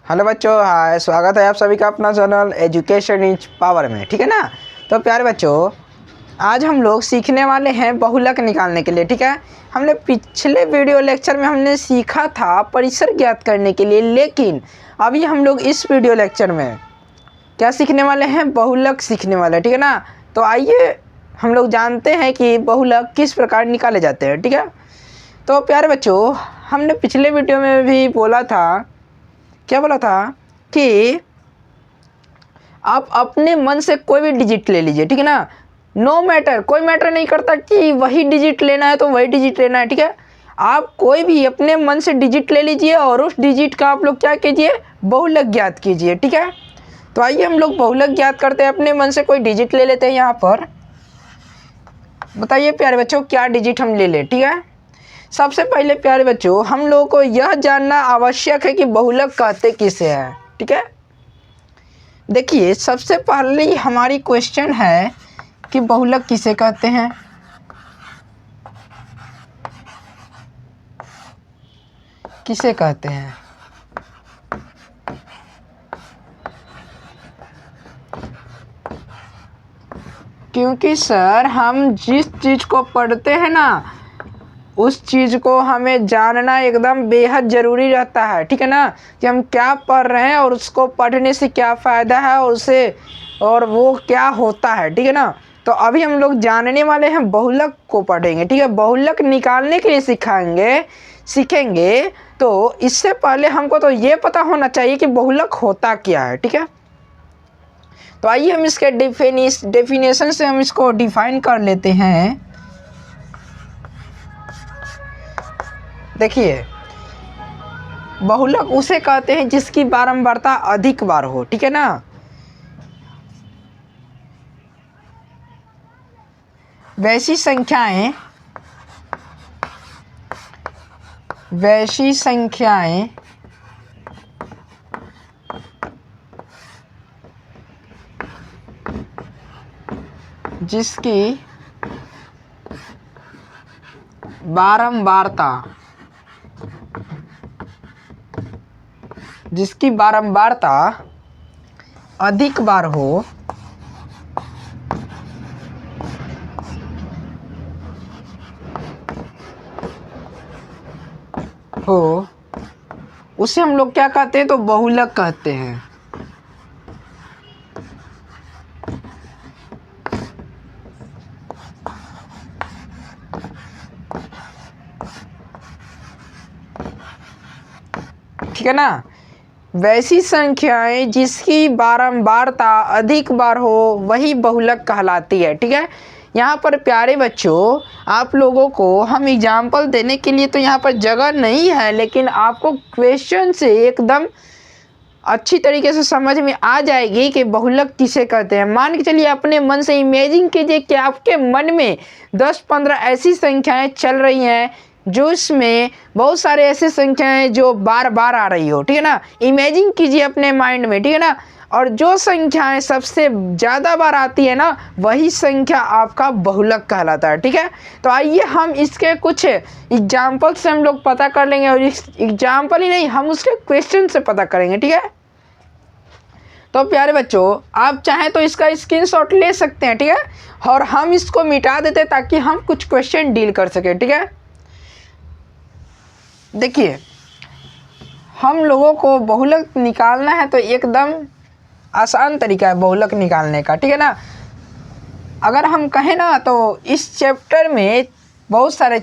Hello बच्चों, हाय, स्वागत है आप सभी का अपना चैनल एजुकेशन इज पावर में। ठीक है ना। तो प्यारे बच्चों, आज हम लोग सीखने वाले हैं बहुलक निकालने के लिए। ठीक है। हमने पिछले वीडियो लेक्चर में हमने सीखा था परिसर ज्ञात करने के लिए, लेकिन अभी हम लोग इस वीडियो लेक्चर में क्या सीखने वाले हैं? बहुलक सीखने वाले हैं। ठीक है ना। तो आइए हम लोग जानते हैं कि बहुलक किस प्रकार निकाले जाते हैं। ठीक है। तो प्यारे बच्चों, हमने पिछले वीडियो में भी बोला था, क्या बोला था कि आप अपने मन से कोई भी डिजिट ले लीजिए। ठीक है ना। नो मैटर, कोई मैटर नहीं करता कि वही डिजिट लेना है तो वही डिजिट लेना है। ठीक है। आप कोई भी अपने मन से डिजिट ले लीजिए और उस डिजिट का आप लोग क्या कीजिए? बहुलक ज्ञात कीजिए। ठीक है। तो आइए हम लोग बहुलक ज्ञात करते हैं। अपने मन से कोई डिजिट ले लेते हैं। यहाँ पर बताइए प्यारे बच्चों, क्या डिजिट हम ले लें? ठीक है। सबसे पहले प्यारे बच्चों, हम लोगों को यह जानना आवश्यक है कि बहुलक कहते किसे हैं। ठीक है। देखिए, सबसे पहले हमारी क्वेश्चन है कि बहुलक किसे कहते हैं। किसे कहते हैं? क्योंकि सर, हम जिस चीज को पढ़ते हैं ना, उस चीज़ को हमें जानना एकदम बेहद ज़रूरी रहता है। ठीक है ना। कि हम क्या पढ़ रहे हैं और उसको पढ़ने से क्या फ़ायदा है और उसे और वो क्या होता है। ठीक है ना। तो अभी हम लोग जानने वाले हैं, बहुलक को पढ़ेंगे। ठीक है। बहुलक निकालने के लिए सीखेंगे। तो इससे पहले हमको तो ये पता होना चाहिए कि बहुलक होता क्या है। ठीक है। तो आइए हम इसके डेफिनेशन से हम इसको डिफाइन कर लेते हैं। देखिए, बहुलक उसे कहते हैं जिसकी बारंबारता अधिक बार हो। ठीक है ना। वैसी संख्याएं जिसकी बारंबारता अधिक बार हो उसे हम लोग क्या कहते हैं? तो बहुलक कहते हैं। ठीक है ना। वैसी संख्याएं जिसकी बारंबारता अधिक बार हो वही बहुलक कहलाती है। ठीक है। यहाँ पर प्यारे बच्चों, आप लोगों को हम एग्जाम्पल देने के लिए तो यहाँ पर जगह नहीं है, लेकिन आपको क्वेश्चन से एकदम अच्छी तरीके से समझ में आ जाएगी कि बहुलक किसे कहते हैं। मान के चलिए, अपने मन से इमेजिन कीजिए कि आपके मन में 10-15 ऐसी संख्याएं चल रही हैं जो इसमें बहुत सारे ऐसे संख्याएं जो बार बार आ रही हो। ठीक है ना। इमेजिन कीजिए अपने माइंड में। ठीक है ना। और जो संख्याएं सबसे ज़्यादा बार आती है ना, वही संख्या आपका बहुलक कहलाता है। ठीक है। तो आइए हम इसके कुछ एग्जाम्पल से हम लोग पता कर लेंगे, और इस एग्जाम्पल ही नहीं, हम उसके क्वेश्चन से पता करेंगे। ठीक है। तो प्यारे बच्चों, आप चाहें तो इसका स्क्रीनशॉट ले सकते हैं। ठीक है। और हम इसको मिटा देते ताकि हम कुछ क्वेश्चन डील कर सकें। ठीक है। देखिए, हम लोगों को बहुलक निकालना है तो एकदम आसान तरीका है बहुलक निकालने का। ठीक है ना। अगर हम कहें ना, तो इस चैप्टर में बहुत सारी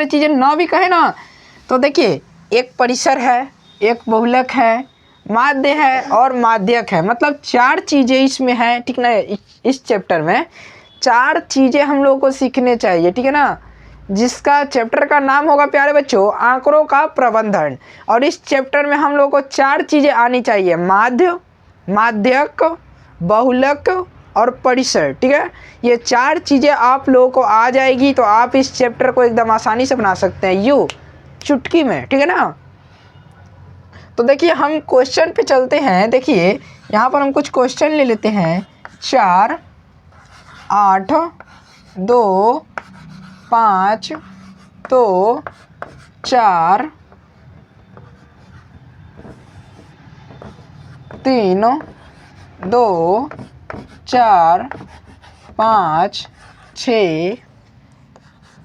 चीज़ें ना भी कहें ना, तो देखिए, एक परिसर है, एक बहुलक है, माध्य है और माध्यक है। मतलब 4 चीज़ें इसमें हैं। ठीक ना। इस चैप्टर में 4 चीज़ें हम लोगों को सीखने चाहिए। ठीक है ना। जिसका चैप्टर का नाम होगा प्यारे बच्चों, आंकड़ों का प्रबंधन। और इस चैप्टर में हम लोगों को 4 चीज़ें आनी चाहिए: माध्य, माध्यक, बहुलक और परिसर। ठीक है। ये 4 चीज़ें आप लोगों को आ जाएगी तो आप इस चैप्टर को एकदम आसानी से बना सकते हैं, यूँ चुटकी में। ठीक है ना। तो देखिए, हम क्वेश्चन पे चलते हैं। देखिए, यहाँ पर हम कुछ क्वेश्चन ले लेते हैं। 4, 8, 2, 5, 2, 4, 3 2 4 5 6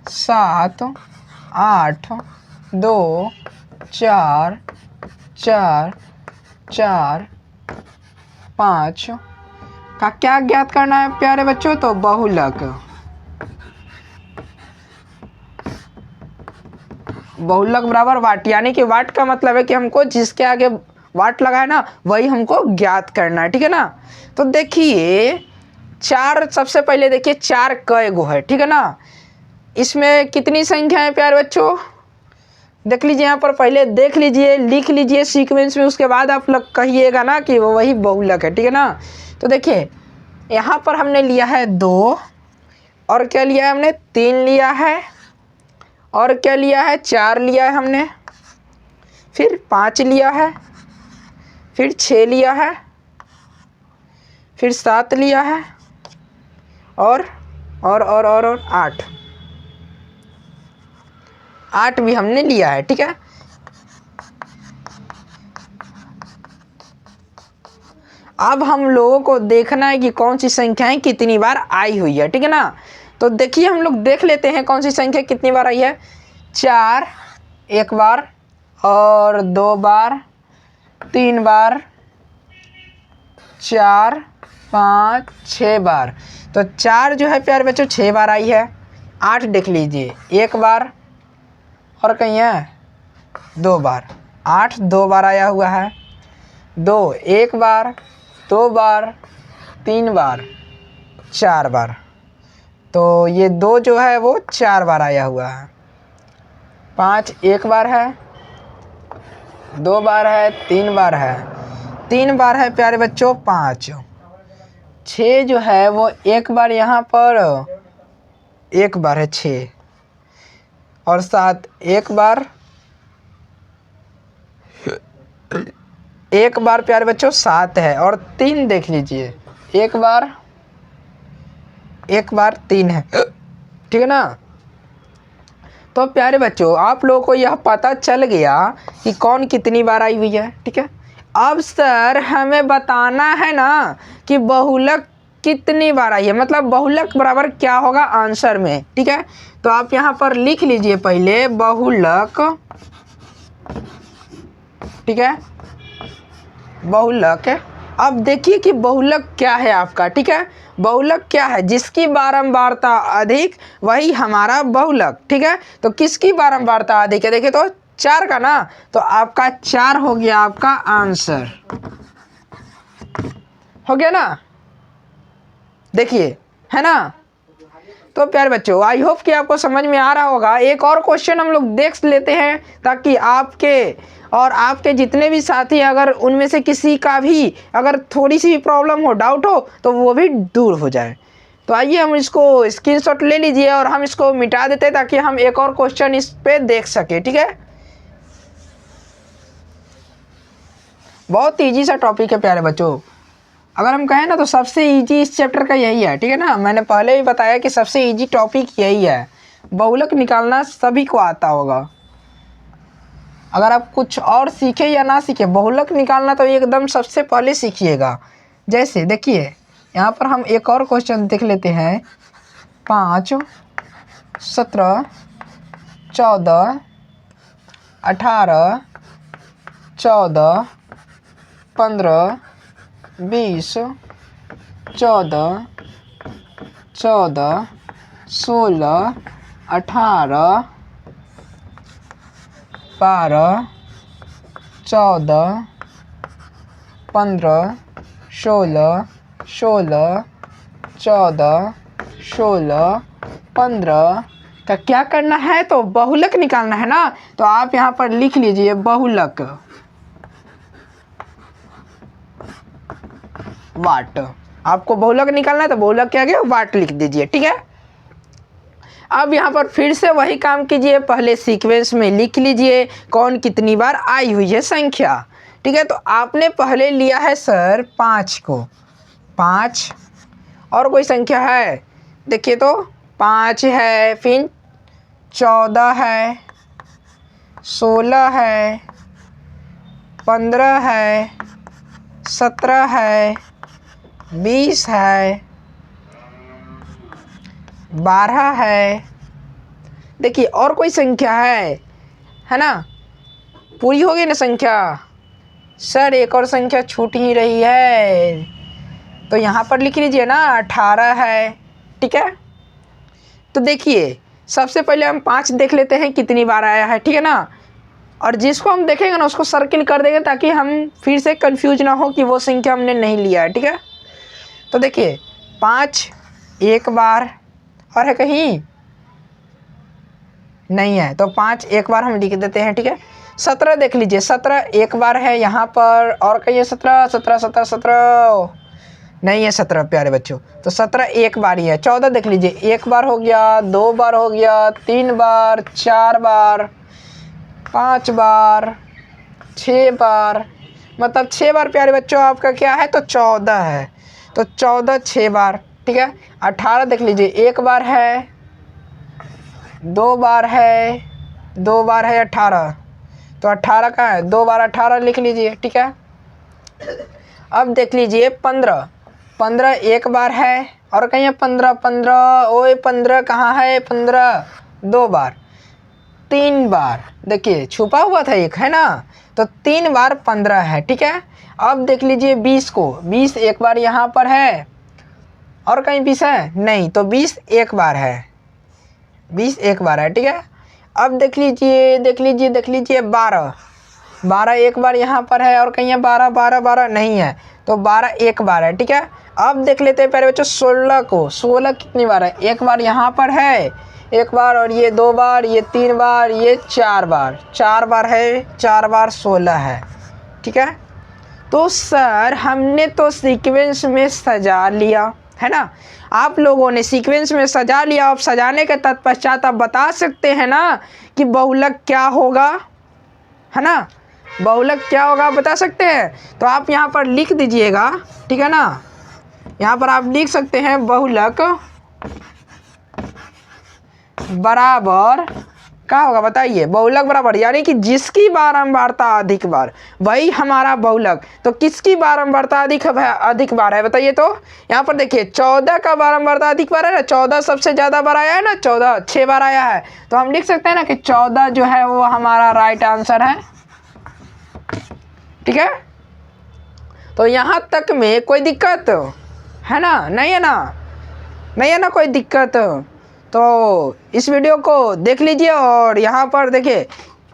7 8 2 4 4 4 5 का क्या ज्ञात करना है प्यारे बच्चों? तो बहुलक। बहुलक बराबर वाट, यानी कि वाट का मतलब है कि हमको जिसके आगे वाट लगा है ना वही हमको ज्ञात करना है, ठीक है ना। तो देखिए चार, सबसे पहले देखिए चार कय गो है, ठीक है ना। इसमें कितनी संख्या है प्यारे बच्चों? देख लीजिए यहाँ पर, पहले देख लीजिए, लिख लीजिए सीक्वेंस में, उसके बाद आप लोग कहिएगा ना कि वो वही बहुलक है, ठीक है ना। तो देखिए यहाँ पर हमने लिया है 2, और क्या लिया है हमने? 3 लिया है, और क्या लिया है? 4 लिया है हमने, फिर 5 लिया है, फिर 6 लिया है, फिर 7 लिया है, और 8 भी हमने लिया है, ठीक है। अब हम लोगों को देखना है कि कौन सी संख्याएं कितनी बार आई हुई है, ठीक है ना। तो देखिए हम लोग देख लेते हैं कौन सी संख्या कितनी बार आई है। 4 एक बार, और 2 बार, 3 बार, 4 5 6 बार। तो 4 जो है प्यारे बच्चों 6 बार आई है। 8 देख लीजिए, 1 बार, और कहीं है 2 बार। 8 2 बार आया हुआ है। 2 1 बार, 2 बार, 3 बार, 4 बार। तो ये 2 जो है वो 4 बार आया हुआ है। 5 1 बार है, 2 बार है, 3 बार है, 3 बार है प्यारे बच्चों 5। 6 जो है वो 1 बार, यहाँ पर 1 बार है 6, और 7 1 बार, 1 बार प्यारे बच्चों 7 है, और 3 देख लीजिए, 1 बार 3 है, ठीक है ना। तो प्यारे बच्चों आप लोगों को यह पता चल गया कि कौन कितनी बार आई हुई है, ठीक है। अब सर हमें बताना है ना कि बहुलक कितनी बार आई है, मतलब बहुलक बराबर क्या होगा आंसर में, ठीक है। तो आप यहाँ पर लिख लीजिए पहले बहुलक, ठीक है, बहुलक है। अब देखिए कि बहुलक क्या है आपका, ठीक है। बहुलक क्या है? जिसकी बारंबारता अधिक वही हमारा बहुलक, ठीक है। तो किसकी बारंबारता अधिक है? देखिए तो 4 का ना, तो आपका 4 हो गया आपका आंसर, हो गया ना, देखिए, है ना। तो प्यारे बच्चों आई होप कि आपको समझ में आ रहा होगा। एक और क्वेश्चन हम लोग देख लेते हैं ताकि आपके और आपके जितने भी साथी, अगर उनमें से किसी का भी अगर थोड़ी सी प्रॉब्लम हो, डाउट हो, तो वो भी दूर हो जाए। तो आइए हम इसको स्क्रीनशॉट ले लीजिए और हम इसको मिटा देते हैं ताकि हम एक और क्वेश्चन इस पे देख सके, ठीक है। बहुत ईजी सा टॉपिक है प्यारे बच्चों। अगर हम कहें ना तो सबसे इजी इस चैप्टर का यही है, ठीक है ना। मैंने पहले भी बताया कि सबसे इजी टॉपिक यही है। बहुलक निकालना सभी को आता होगा। अगर आप कुछ और सीखे या ना सीखे, बहुलक निकालना तो एकदम सबसे पहले सीखिएगा। जैसे देखिए यहाँ पर हम एक और क्वेश्चन देख लेते हैं। 5 17 14 18 14 15 20 14 14 16 18 12 14 15 16 16 14 16 15 का क्या करना है? तो बहुलक निकालना है ना। तो आप यहाँ पर लिख लीजिए बहुलक वाट। आपको बहुलक निकालना है तो बहुलक क्या गया वाट लिख दीजिए, ठीक है। अब यहाँ पर फिर से वही काम कीजिए, पहले सीक्वेंस में लिख लीजिए कौन कितनी बार आई हुई है संख्या, ठीक है। तो आपने पहले लिया है सर 5 को, 5 और कोई संख्या है? देखिए तो 5 है, फिर 14 है, 16 है, 15 है, 17 है, 20 है, 12 है। देखिए और कोई संख्या है ना? पूरी हो गई ना संख्या? सर एक और संख्या छूट ही रही है, तो यहाँ पर लिख लीजिए ना 18 है। ठीक है, तो देखिए सबसे पहले हम 5 देख लेते हैं कितनी बार आया है। ठीक है ना, और जिसको हम देखेंगे ना उसको सर्किल कर देंगे ताकि हम फिर से कंफ्यूज ना हो कि वो संख्या हमने नहीं लिया है। ठीक है, तो देखिए 5 एक बार और है कहीं नहीं है, तो 5 एक बार हम लिख देते हैं। ठीक है, 17 देख लीजिए, 17 एक बार है यहाँ पर, और कहिए 17 17 17 17 नहीं है 17 प्यारे बच्चों, तो 17 एक बार ही है। 14 देख लीजिए, एक बार हो गया, 2 बार हो गया, 3 बार, 4 बार, 5 बार, 6 बार, मतलब 6 बार प्यारे बच्चों आपका क्या है, तो 14 है, तो 14 6 बार। ठीक है, 18 देख लीजिए, एक बार है, 2 बार है, 2 बार है 18, तो 18 का है, 2 बार 18 लिख लीजिए। ठीक है, अब देख लीजिए 15, 15 एक बार है, और कहीं 15 15 ओए 15 कहाँ है, 15 2 बार, 3 बार, देखिए छुपा हुआ था एक, है ना, तो 3 बार 15 है। ठीक है, अब देख लीजिए 20 को, 20 एक बार यहाँ पर है, और कहीं 20 है नहीं, तो 20 एक बार है, 20 एक बार है। ठीक है, अब देख लीजिए देख लीजिए देख लीजिए 12, 12 एक बार यहाँ पर है, और कहीं 12 12 12 नहीं है, तो 12 एक बार है। ठीक है, अब देख लेते हैं प्यारे बच्चों 16 को, 16 कितनी बार है, एक बार यहाँ पर है, एक बार, और ये 2 बार, ये 3 बार, ये 4 बार, 4 बार है, 4 बार 16 है। ठीक है, तो सर हमने तो सीक्वेंस में सजा लिया, है ना, आप लोगों ने सीक्वेंस में सजा लिया। अब सजाने के तत्पश्चात आप बता सकते हैं ना कि बहुलक क्या होगा, है ना, बहुलक क्या होगा आप बता सकते हैं, तो आप यहाँ पर लिख दीजिएगा। ठीक है ना, यहाँ पर आप लिख सकते हैं बहुलक बराबर क्या होगा बताइए, बहुलक बराबर यानी कि जिसकी बारंबारता अधिक बार वही हमारा बहुलक, तो किसकी बारंबारता अधिक बार है बताइए। तो यहाँ पर देखिए 14 का बारंबारता अधिक बार है ना, 14 सबसे ज़्यादा बार आया है ना, 14 6 बार आया है, तो हम लिख सकते हैं ना कि 14 जो है वो हमारा राइट आंसर है। ठीक है, तो यहाँ तक में कोई दिक्कत है ना, नहीं है ना, नहीं है ना कोई दिक्कत, तो इस वीडियो को देख लीजिए। और यहाँ पर देखिए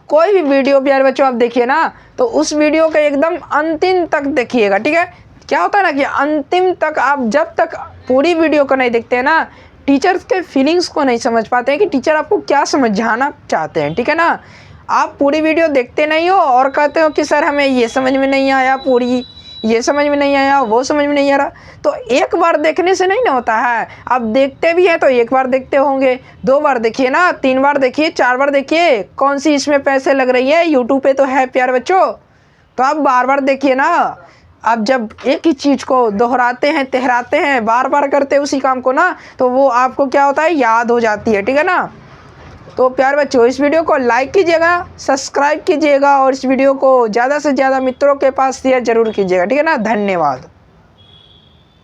कोई भी वीडियो प्यारे बच्चों आप देखिए ना, तो उस वीडियो के एकदम अंतिम तक देखिएगा। ठीक है, क्या होता है ना कि अंतिम तक आप जब तक पूरी वीडियो को नहीं देखते हैं ना, टीचर्स के फीलिंग्स को नहीं समझ पाते हैं कि टीचर आपको क्या समझाना चाहते हैं। ठीक है ना, आप पूरी वीडियो देखते नहीं हो और कहते हो कि सर हमें ये समझ में नहीं आया, पूरी ये समझ में नहीं आया, वो समझ में नहीं आ रहा, तो एक बार देखने से नहीं ना होता है। आप देखते भी हैं तो एक बार देखते होंगे, 2 बार देखिए ना, 3 बार देखिए, 4 बार देखिए, कौन सी इसमें पैसे लग रही है, यूट्यूब पे तो है प्यारे बच्चों, तो आप बार बार देखिए ना। आप जब एक ही चीज़ को दोहराते हैं, तहराते हैं, बार बार करते हैं उसी काम को ना, तो वो आपको क्या होता है, याद हो जाती है। ठीक है ना, तो प्यारे बच्चों इस वीडियो को लाइक कीजिएगा, सब्सक्राइब कीजिएगा, और इस वीडियो को ज़्यादा से ज़्यादा मित्रों के पास शेयर जरूर कीजिएगा। ठीक है ना, धन्यवाद।